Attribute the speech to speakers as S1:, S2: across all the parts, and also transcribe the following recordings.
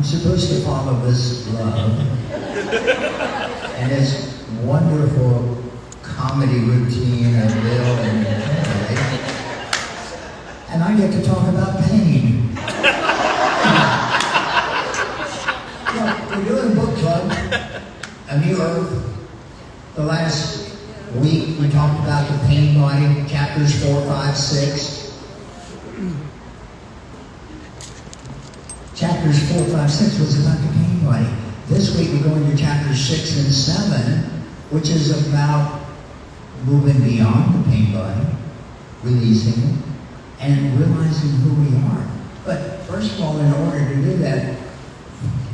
S1: supposed to follow this love and this wonderful comedy routine of Bill and Kelly, and I get to talk about pain. We're doing a book club, A New Earth. The last week we talked about the pain body, chapters 4, 5, 6. Chapters 4, 5, 6 was about the pain body. This week we're going to chapters 6 and 7, which is about moving beyond the pain body, releasing it, and realizing who we are. But first of all, in order to do that,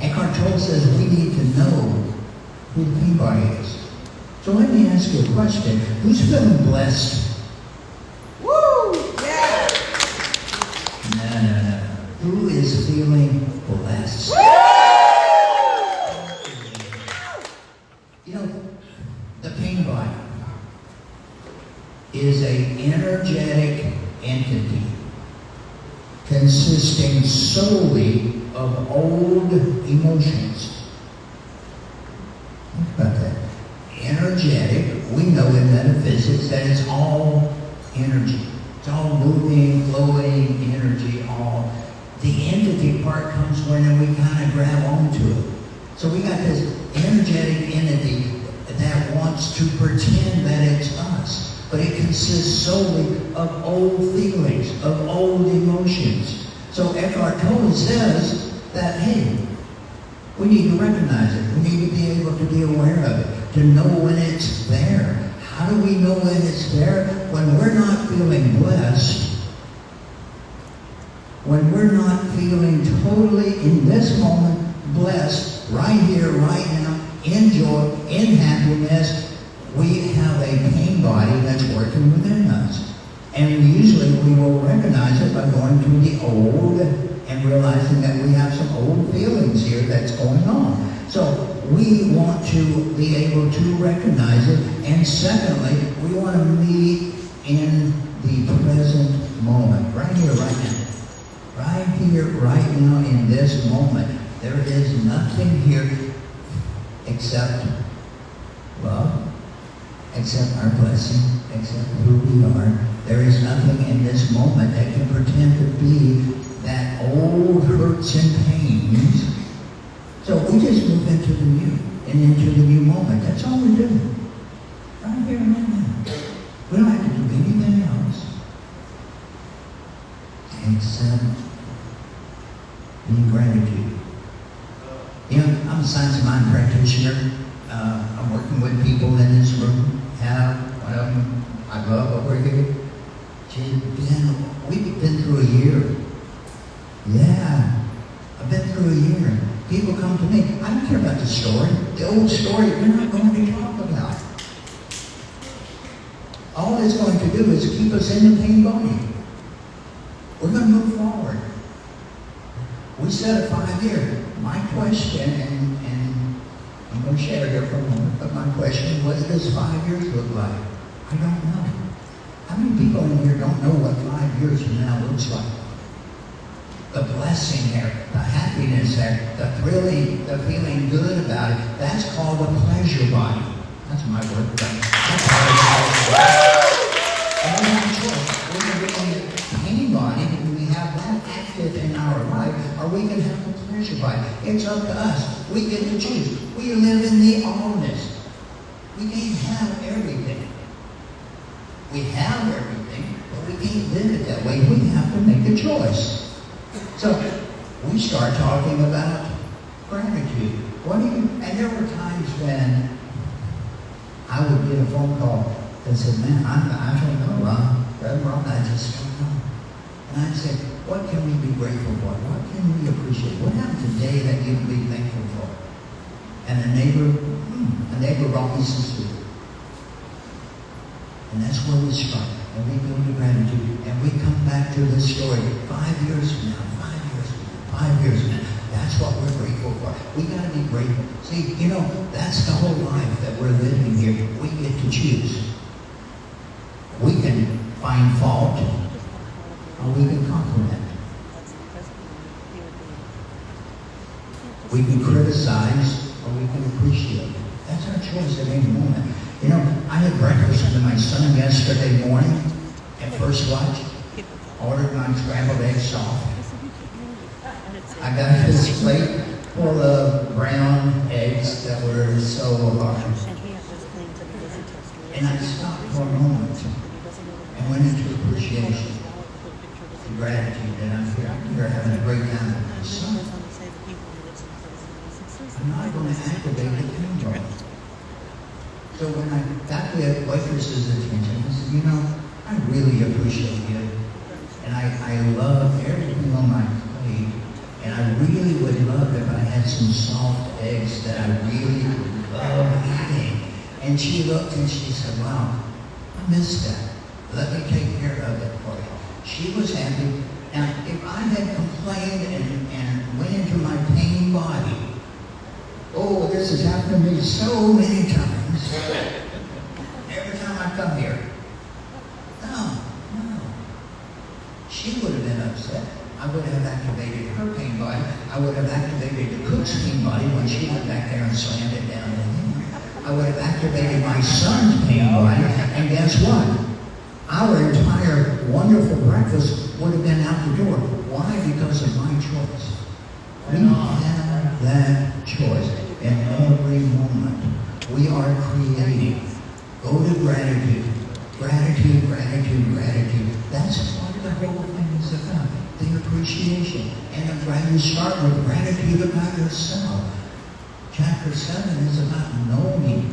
S1: Eckhart Tolle says we need to know who the pain body is. So let me ask you a question. Who's feeling blessed?
S2: Woo! Yeah!
S1: No. Who is feeling blessed? You know, the pain body is an energetic entity consisting solely of old emotions. Think about that. Energetic, we know in metaphysics that it's all energy. It's all moving, flowing energy, all. The entity part comes when we kind of grab onto it. So we got this energetic entity that wants to pretend that it's us, but it consists solely of old feelings, of old emotions. So Eckhart Tolle says that, hey, we need to recognize it. We need to be able to be aware of it, to know when it's there. How do we know when it's there? When we're not feeling blessed, when we're not feeling totally in this moment blessed, right here, right now, in joy, in happiness, we have a pain body that's working within us. And usually we will recognize it by going to the old and realizing that we have some old feelings here that's going on. So we want to be able to recognize it. And secondly, we want to meet in the present moment, right here, right now. Right here, right now, in this moment. There is nothing here except love, except our blessing, except who we are. There is nothing in this moment that can pretend to be that old hurts and pains. So we just move into the new and into the new moment. That's all we're doing. Right here and right now. We don't have to do anything else except be in gratitude. You know, I'm a science of mind practitioner. I'm working with people in this room. One of them I love over here. We've been through a year. Yeah, I've been through a year. People come to me. I don't care about the story. The old story, we're not going to talk about. All it's going to do is keep us in the pain body. We're going to move forward. We set a 5-year. My question, and I'm going to share here for a moment, but my question, what does 5 years look like? I don't know. How many people in here don't know what 5 years from now looks like? The blessing there, the happiness there, the thrilling, the feeling good about it, that's called a pleasure body. That's my word. That's how it's called. And we have a choice. We can be in the pain body, and we have that active in our life, or we can have a pleasure body. It's up to us. We get to choose. We live in the allness. We can't have everything. We have everything, but we can't live it that way. We have to make a choice. So we start talking about gratitude. And there were times when I would get a phone call that said, man, I don't know, Ron, I just don't know. And I'd say, what can we be grateful for? What can we appreciate? What happened today that you can be thankful for? And a neighbor brought me some soup. And that's where we start. And we go to gratitude. And we come back to this story 5 years from now, 5 years from now. That's what we're grateful for. We got to be grateful. See, you know, that's the whole life that we're living here. We get to choose. We can find fault, or we can compliment. criticize or we can appreciate. That's our choice at any moment. You know, I had breakfast with my son yesterday morning at First Watch. Ordered my scrambled egg soft. I got this plate full of brown eggs that were so hard. And I stopped for a moment and went into appreciation and gratitude that I'm here having a great time with my son. I'm not going to activate the camera. So when I got the waitress's attention, I said, you know, I really appreciate you. And I love everything on my plate. And I really would love if I had some soft eggs that I really love eating. And she looked and she said, wow, I missed that. Let me take care of it for you. She was happy. Now, if I had complained and went into my pain body, oh, this has happened to me so many times. Every time I come here. No. She would have been upset. I would have activated her pain body. I would have activated the cook's pain body when she went back there and slammed it down in him. I would have activated my son's pain body. And guess what? Our entire wonderful breakfast would have been out the door. Why? Because of my choice. We have that choice in every moment. We are creating. Go to gratitude. Gratitude, gratitude, gratitude. That's what the whole thing is about. The appreciation. And you start with gratitude about yourself. Chapter 7 is about knowing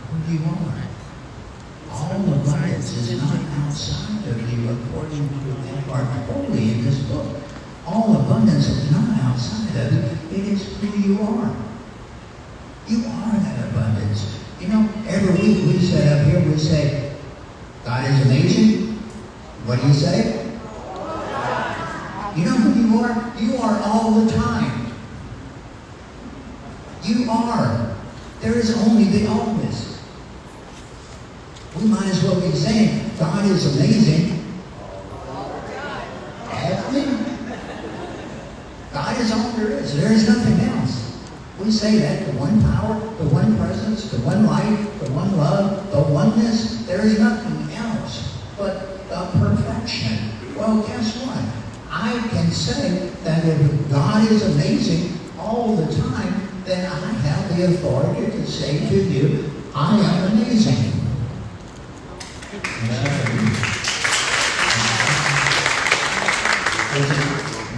S1: who you are. All abundance is not outside of you according to that part holy in this book. All abundance is not outside of you. It is who you are. You are that abundance. You know, every week we sit up here, we say, God is amazing. What do you say? You know who you are? You are all the time. You are. There is only the always. We might as well be saying, God is amazing. Have we? God is all there is. There is nothing else. We say that, the one power, the one presence, the one life, the one love, the oneness. There is nothing else but the perfection. Well, guess what? I can say that if God is amazing all the time, then I have the authority to say to you, I am amazing.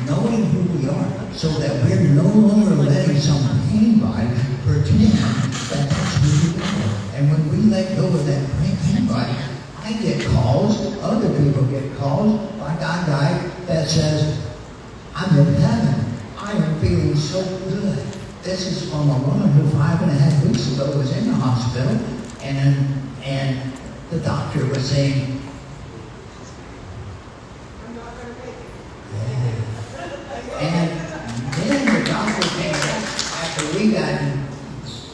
S1: Knowing who we are, so that we're no longer letting some pain body pretend that that's who we are. And when we let go of that pain body, I get calls, other people get calls, like I got that says, I'm in heaven. I am feeling so good. This is from a woman who 5.5 weeks ago was in the hospital, and the doctor was saying, and then the doctor came back after we got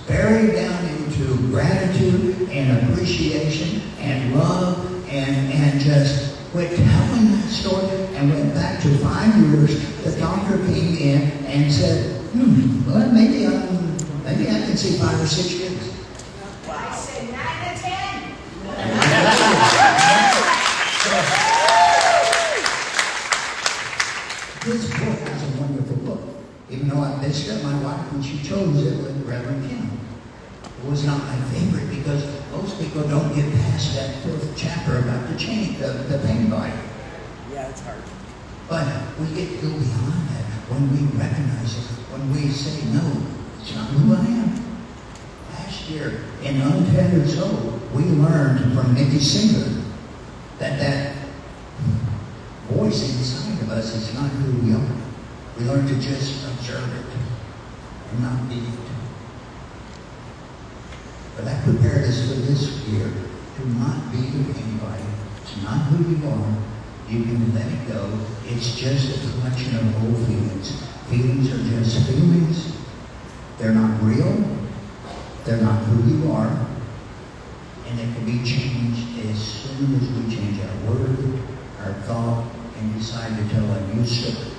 S1: buried down into gratitude and appreciation and love and just quit telling that story and went back to 5 years. The doctor came in and said, well, maybe I can see 5 or 6 years.
S2: I said 9 to 10.
S1: This book is a wonderful book. Even though I bitched at my wife when she chose it with Reverend Kim. It was not my favorite because most people don't get past that 4th chapter about the pain body.
S2: Yeah, it's hard.
S1: But we get to go beyond that when we recognize it, when we say, no, it's not who I am. Last year, in Untethered Soul, we learned from Mickey Singer that voice inside of us is not who we are. We learn to just observe it and not be it. But that prepared us for this year to not be anybody. It's not who you are. You can let it go. It's just a collection of old feelings. Feelings are just feelings. They're not real. They're not who you are. And they can be changed as soon as we change our word, our thought, and decide to tell a new story.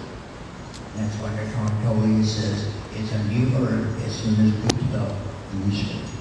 S1: That's why the told you says it's a new earth as soon as we spell new spell.